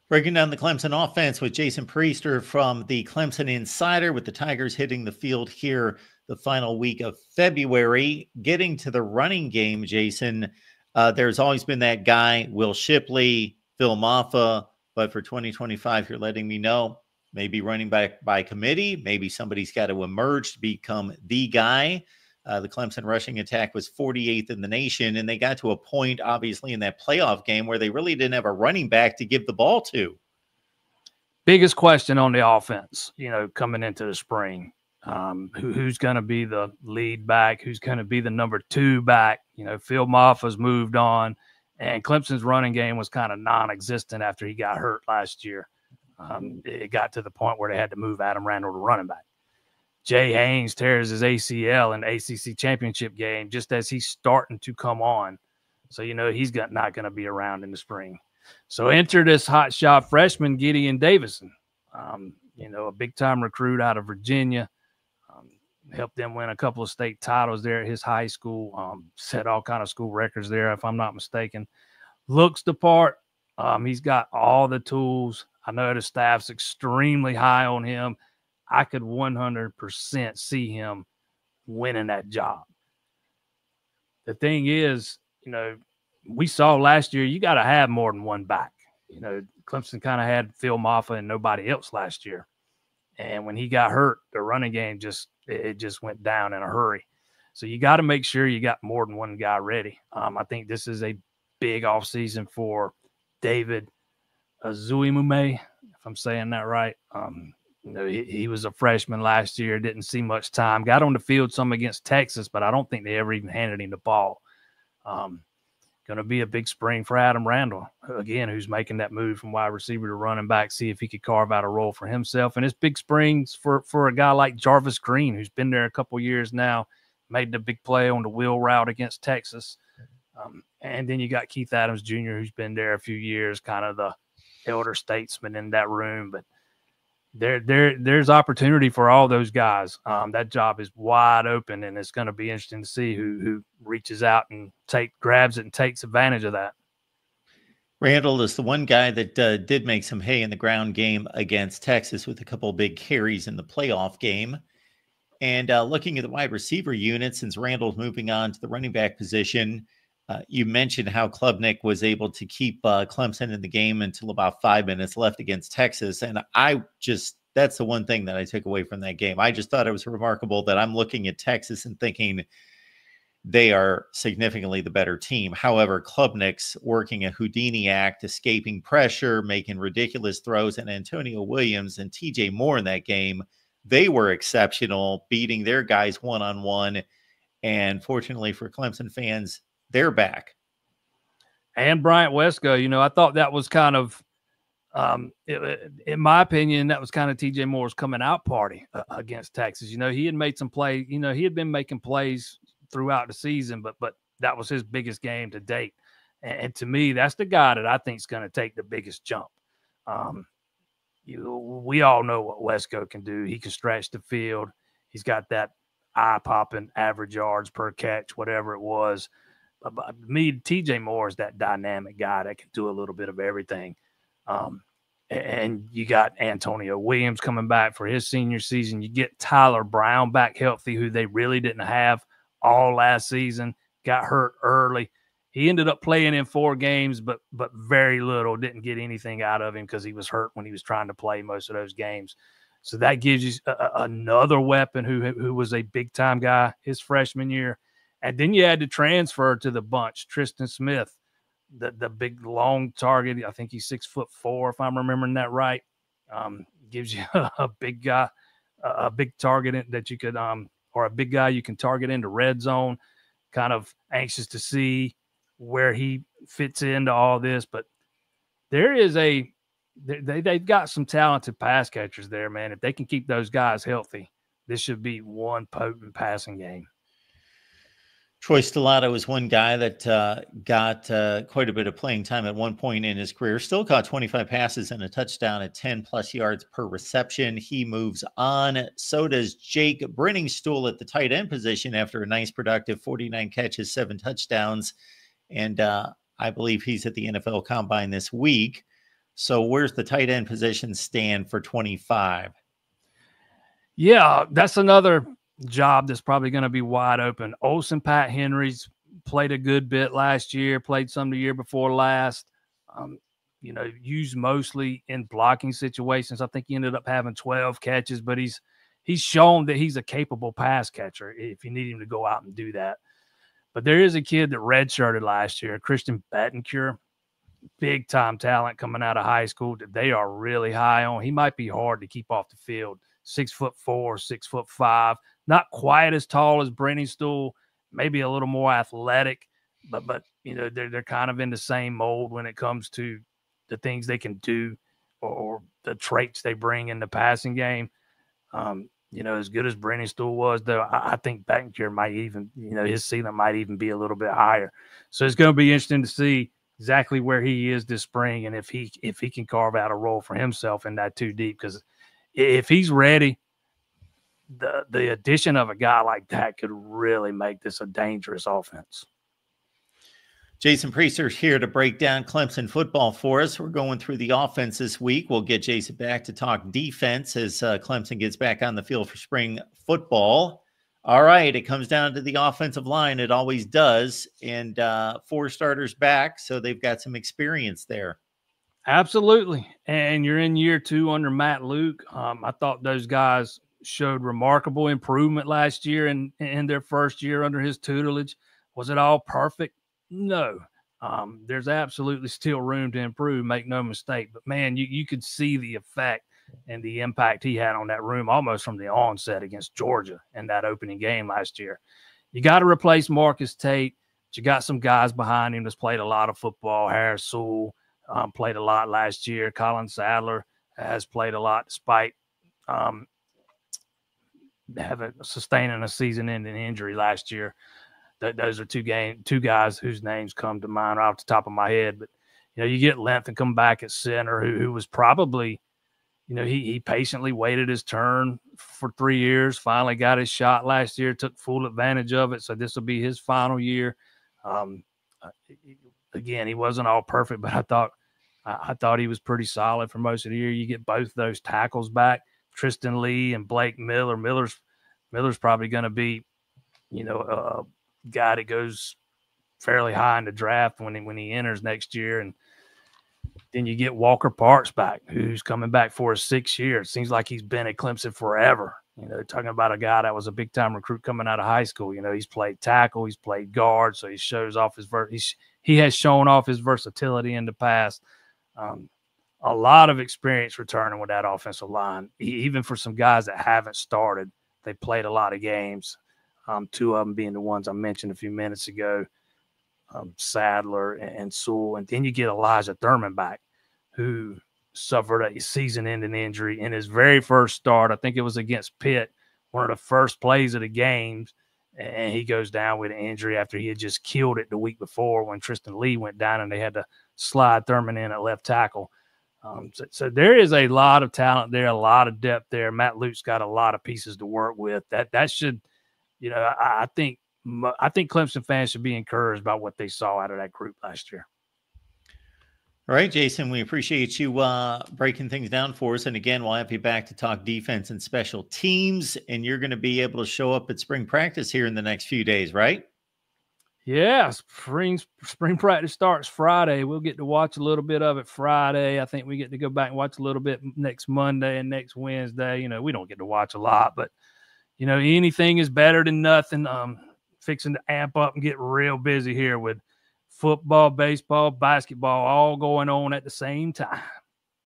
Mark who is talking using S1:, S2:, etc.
S1: Breaking down the Clemson offense with Jason Priester from the Clemson Insider, with the Tigers hitting the field here the final week of February. Getting to the running game, Jason, there's always been that guy, Will Shipley, Phil Maffa, but for 2025, you're letting me know maybe running back by committee. Maybe somebody's got to emerge to become the guy. The Clemson rushing attack was 48th in the nation, and they got to a point, obviously, in that playoff game where they really didn't have a running back to give the ball to.
S2: Biggest question on the offense, coming into the spring. Who's going to be the lead back? Who's going to be the number 2 back? Phil Maffa's moved on, and Clemson's running game was kind of non-existent after he got hurt last year. It got to the point where they had to move Adam Randall to running back. Jay Haynes tears his ACL in the ACC championship game just as he's starting to come on. So, he's not going to be around in the spring. So enter this hotshot freshman, Gideon Davison, a big-time recruit out of Virginia. Helped them win a couple of state titles there at his high school. Set all kind of school records there, if I'm not mistaken. Looks the part. He's got all the tools. I know the staff's extremely high on him. I could 100% see him winning that job. The thing is, we saw last year, you got to have more than one back. Clemson kind of had Phil Maffa and nobody else last year. And when he got hurt, the running game just went down in a hurry. So you got to make sure you got more than one guy ready. I think this is a big offseason for David Azuimume, if I'm saying that right. He was a freshman last year, didn't see much time. Got on the field some against Texas, but I don't think they ever even handed him the ball. Going to be a big spring for Adam Randall, again, who's making that move from wide receiver to running back, see if he could carve out a role for himself. And it's big springs for a guy like Jarvis Green, who's been there a couple years now, made the big play on the wheel route against Texas. And then you got Keith Adams Jr., who's been there a few years, kind of the elder statesman in that room. But there's opportunity for all those guys. That job is wide open, and it's going to be interesting to see who reaches out and grabs it and takes advantage of that.
S1: Randall is the one guy that did make some hay in the ground game against Texas with a couple of big carries in the playoff game. And looking at the wide receiver unit, since Randall's moving on to the running back position, you mentioned how Klubnik was able to keep Clemson in the game until about 5 minutes left against Texas. And that's the one thing that I took away from that game. I just thought it was remarkable that I'm looking at Texas and thinking they are significantly the better team. However, Klubnik's working a Houdini act, escaping pressure, making ridiculous throws, and Antonio Williams and TJ Moore in that game, they were exceptional, beating their guys one-on-one. And fortunately for Clemson fans, they're back.
S2: And Bryant Wesco, I thought that was kind of, in my opinion, that was kind of TJ Moore's coming out party against Texas. He had made some plays. He had been making plays throughout the season, but that was his biggest game to date. And to me, that's the guy that I think is going to take the biggest jump. We all know what Wesco can do. He can stretch the field. He's got that eye-popping average yards per catch, whatever it was. But me, TJ Moore is that dynamic guy that can do a little bit of everything. And you got Antonio Williams coming back for his senior season. You get Tyler Brown back healthy, who they really didn't have all last season, got hurt early. He ended up playing in 4 games, but very little, didn't get anything out of him because he was hurt when he was trying to play most of those games. So that gives you another weapon who was a big-time guy his freshman year. And then you had to transfer to the bunch, Tristan Smith, the big, long target. I think he's 6'4", if I'm remembering that right. Gives you a big guy, a big target that you could, or a big guy you can target into red zone. Kind of anxious to see where he fits into all this. But there is they've got some talented pass catchers there, man. If they can keep those guys healthy, this should be one potent passing game.
S1: Troy Stellato is one guy that got quite a bit of playing time at one point in his career. Still caught 25 passes and a touchdown at 10-plus yards per reception. He moves on. So does Jake Brenningstool at the tight end position after a nice, productive 49 catches, 7 touchdowns. And I believe he's at the NFL Combine this week. So where's the tight end position stand for 25?
S2: Yeah, that's another job that's probably going to be wide open. Olsen Pat Henry's played a good bit last year, played some the year before last. Used mostly in blocking situations. I think he ended up having 12 catches, but he's shown that he's a capable pass catcher if you need him to go out and do that. But there is a kid that redshirted last year, Christian Betancourt, big time talent coming out of high school that they are really high on. He might be hard to keep off the field. 6'4", 6'5", not quite as tall as Brenny Stool, maybe a little more athletic, but they're kind of in the same mold when it comes to the things they can do or the traits they bring in the passing game. As good as Brenny Stool was, though, I think Betancourt might even, his ceiling might even be a little bit higher. So it's going to be interesting to see exactly where he is this spring and if he can carve out a role for himself in that 2 deep, because if he's ready, the addition of a guy like that could really make this a dangerous offense.
S1: Jason Priester here to break down Clemson football for us. We're going through the offense this week. We'll get Jason back to talk defense as Clemson gets back on the field for spring football. All right, it comes down to the offensive line. It always does. And 4 starters back, so they've got some experience there.
S2: Absolutely. And you're in year 2 under Matt Luke. I thought those guys showed remarkable improvement last year in their first year under his tutelage. Was it all perfect? No. There's absolutely still room to improve, make no mistake. But, man, you could see the effect and the impact he had on that room almost from the onset against Georgia in that opening game last year. You got to replace Marcus Tate. But you got some guys behind him that's played a lot of football. Harris Sewell played a lot last year. Colin Sadler has played a lot despite sustaining a season-ending injury last year. Those are two guys whose names come to mind right off the top of my head. But, you get Latham come back at center, who was probably, he patiently waited his turn for 3 years, finally got his shot last year, took full advantage of it. So this will be his final year. Again, he wasn't all perfect, but I thought he was pretty solid for most of the year. You get both those tackles back, Tristan Lee and Blake Miller. Miller's probably going to be, a guy that goes fairly high in the draft when he enters next year. And then you get Walker Parks back, who's coming back for his 6th year. It seems like he's been at Clemson forever. Talking about a guy that was a big-time recruit coming out of high school. He's played tackle, he's played guard, so he shows off he has shown off his versatility in the past. A lot of experience returning with that offensive line, even for some guys that haven't started. They played a lot of games, 2 of them being the ones I mentioned a few minutes ago, Sadler and Sewell. And then you get Elijah Thurman back, who suffered a season-ending injury in his very first start. I think it was against Pitt, one of the first plays of the games, and he goes down with an injury after he had just killed it the week before when Tristan Lee went down and they had to slide Thurman in at left tackle. So there is a lot of talent there, a lot of depth there. Matt Luke's got a lot of pieces to work with. That should, I think Clemson fans should be encouraged by what they saw out of that group last year.
S1: All right, Jason, we appreciate you breaking things down for us. And again, we'll have you back to talk defense and special teams. And you're going to be able to show up at spring practice here in the next few days, right?
S2: Yeah, spring practice starts Friday. We'll get to watch a little bit of it Friday. I think we get to go back and watch a little bit next Monday and next Wednesday. We don't get to watch a lot, but, anything is better than nothing. Fixing to amp up and get real busy here with football, baseball, basketball, all going on at the same time.